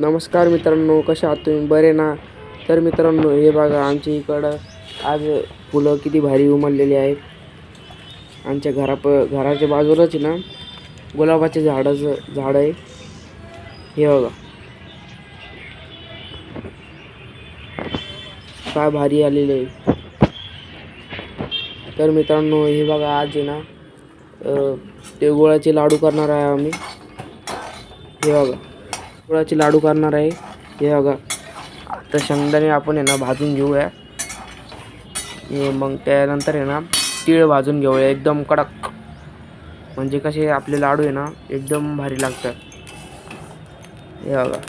नमस्कार मित्रांनो, कसे आहात तुम्ही? बरे ना? तर मित्रांनो, हे बघा आमच्या इकडं आज फुलं किती भारी उमललेली आहेत. आमच्या घराच्या बाजूलाच आहे ना, गुलाबाच्या झाडाचं झाड आहे. हे बघा काय भारी आलेले आहे. तर मित्रांनो, हे बघा आज आहे ना, ते गुळाचे लाडू करणार आहे आम्ही. हे बघा गुळाचे लाडू करणार आहे. हे बघा आता शेंगदाणे आपण आहे ना भाजून घेऊया. मग त्यानंतर आहे ना तीळ भाजून घेऊया एकदम कडक, म्हणजे कसे आपले लाडू आहे ना एकदम भारी लागतात. हे बघा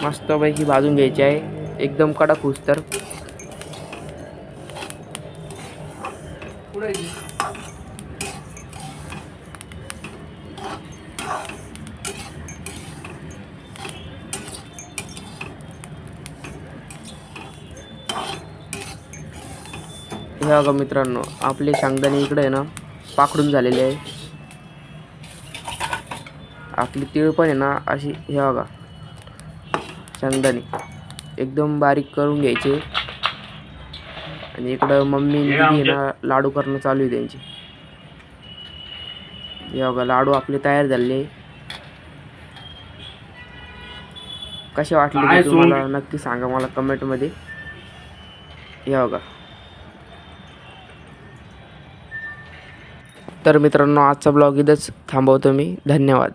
मस्तपैकी भाजून घ्यायचे आहे एकदम कडक होस तर. हे बघा मित्रांनो, आपले शेंगदाणे इकडे आहे ना पाकडून झालेले आहे. आपली तीळ पण आहे ना अशी, हे बघा शेंगदाणे एकदम बारीक करून घ्यायचे. आणि इकडं मम्मी दीदी ना लाडू करणं चालू आहे त्यांची. हे बघा लाडू आपले तयार झाले. कसे वाटले ते तुम्हाला नक्की सांगा मला कमेंटमध्ये. हे बघा. तर मित्रांनो, आजचा ब्लॉग इथंच थांबवतो मी. धन्यवाद.